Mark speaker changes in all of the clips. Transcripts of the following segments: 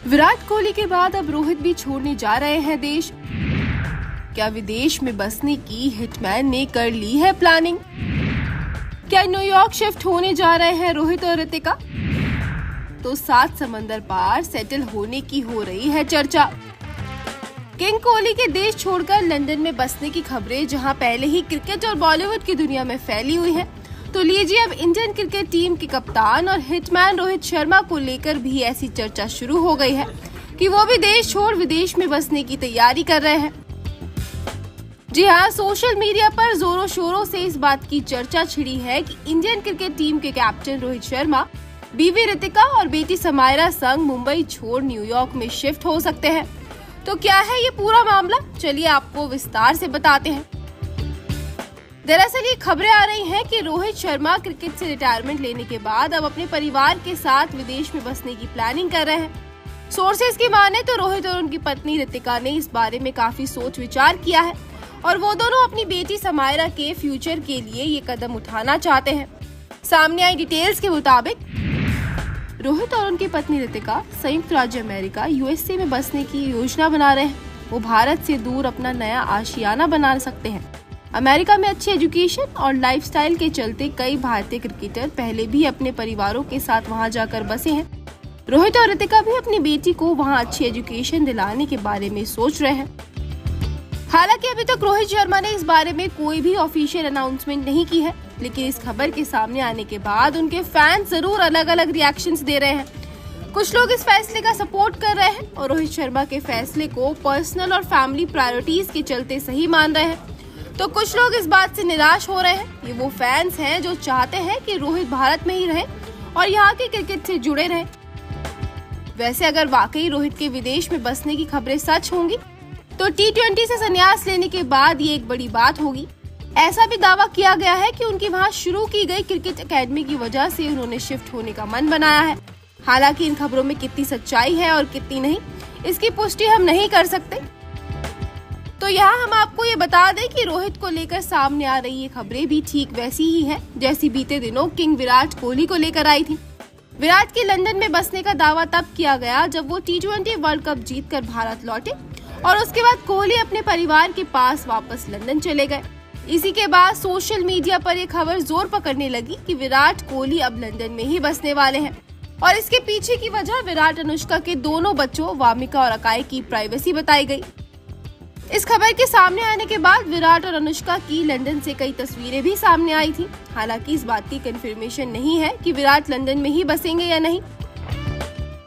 Speaker 1: विराट कोहली के बाद अब रोहित भी छोड़ने जा रहे हैं देश। क्या विदेश में बसने की हिटमैन ने कर ली है प्लानिंग? क्या न्यूयॉर्क शिफ्ट होने जा रहे हैं रोहित और ऋतिका? तो 7 समंदर पार सेटल होने की हो रही है चर्चा। किंग कोहली के देश छोड़कर लंदन में बसने की खबरें जहां पहले ही क्रिकेट और बॉलीवुड की दुनिया में फैली हुई है, तो लीजिए अब इंडियन क्रिकेट टीम के कप्तान और हिटमैन रोहित शर्मा को लेकर भी ऐसी चर्चा शुरू हो गई है कि वो भी देश छोड़ विदेश में बसने की तैयारी कर रहे हैं। जी हाँ, सोशल मीडिया पर जोरों शोरों से इस बात की चर्चा छिड़ी है कि इंडियन क्रिकेट टीम के कैप्टन रोहित शर्मा बीवी ऋतिका और बेटी समायरा संग मुंबई छोड़ न्यूयॉर्क में शिफ्ट हो सकते हैं। तो क्या है ये पूरा मामला, चलिए आपको विस्तार से बताते हैं। दरअसल ये खबरें आ रही हैं कि रोहित शर्मा क्रिकेट से रिटायरमेंट लेने के बाद अब अपने परिवार के साथ विदेश में बसने की प्लानिंग कर रहे हैं। सोर्सेज की माने तो रोहित और उनकी पत्नी ऋतिका ने इस बारे में काफी सोच विचार किया है और वो दोनों अपनी बेटी समायरा के फ्यूचर के लिए ये कदम उठाना चाहते हैं। सामने आई डिटेल्स के मुताबिक रोहित और उनकी पत्नी ऋतिका संयुक्त राज्य अमेरिका यूएसए में बसने की योजना बना रहे हैं। वो भारत से दूर अपना नया आशियाना बना सकते हैं। अमेरिका में अच्छी एजुकेशन और लाइफस्टाइल के चलते कई भारतीय क्रिकेटर पहले भी अपने परिवारों के साथ वहां जाकर बसे हैं। रोहित और ऋतिका भी अपनी बेटी को वहां अच्छी एजुकेशन दिलाने के बारे में सोच रहे हैं। हालांकि अभी तक रोहित शर्मा ने इस बारे में कोई भी ऑफिशियल अनाउंसमेंट नहीं की है, लेकिन इस खबर के सामने आने के बाद उनके फैंस जरूर अलग अलग रिएक्शंस दे रहे हैं। कुछ लोग इस फैसले का सपोर्ट कर रहे हैं और रोहित शर्मा के फैसले को पर्सनल और फैमिली प्रायोरिटीज के चलते सही मान रहे हैं, तो कुछ लोग इस बात से निराश हो रहे हैं। ये वो फैंस हैं जो चाहते हैं कि रोहित भारत में ही रहे और यहाँ के क्रिकेट से जुड़े रहे। वैसे अगर वाकई रोहित के विदेश में बसने की खबरें सच होंगी तो T20 से संन्यास लेने के बाद ये एक बड़ी बात होगी। ऐसा भी दावा किया गया है कि उनकी वहां शुरू की गई क्रिकेट एकेडमी की वजह से उन्होंने शिफ्ट होने का मन बनाया है। हालांकि इन खबरों में कितनी सच्चाई है और कितनी नहीं, इसकी पुष्टि हम नहीं कर सकते। तो यहाँ हम आपको ये बता दें कि रोहित को लेकर सामने आ रही ये खबरें भी ठीक वैसी ही है जैसी बीते दिनों किंग विराट कोहली को लेकर आई थी। विराट के लंदन में बसने का दावा तब किया गया जब वो T20 वर्ल्ड कप जीतकर भारत लौटे और उसके बाद कोहली अपने परिवार के पास वापस लंदन चले गए। इसी के बाद सोशल मीडिया पर यह खबर जोर पकड़ने लगी कि विराट कोहली अब लंदन में ही बसने वाले हैं और इसके पीछे की वजह विराट अनुष्का के दोनों बच्चों वामिका और अकाई की प्राइवेसी बताई गई। इस खबर के सामने आने के बाद विराट और अनुष्का की लंदन से कई तस्वीरें भी सामने आई थी। हालांकि इस बात की कंफर्मेशन नहीं है कि विराट लंदन में ही बसेंगे या नहीं।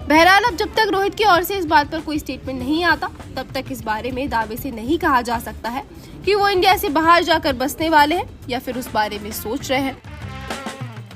Speaker 1: बहरहाल अब जब तक रोहित की ओर से इस बात पर कोई स्टेटमेंट नहीं आता, तब तक इस बारे में दावे से नहीं कहा जा सकता है कि वो इंडिया से बाहर जाकर बसने वाले हैं या फिर उस बारे में सोच रहे हैं।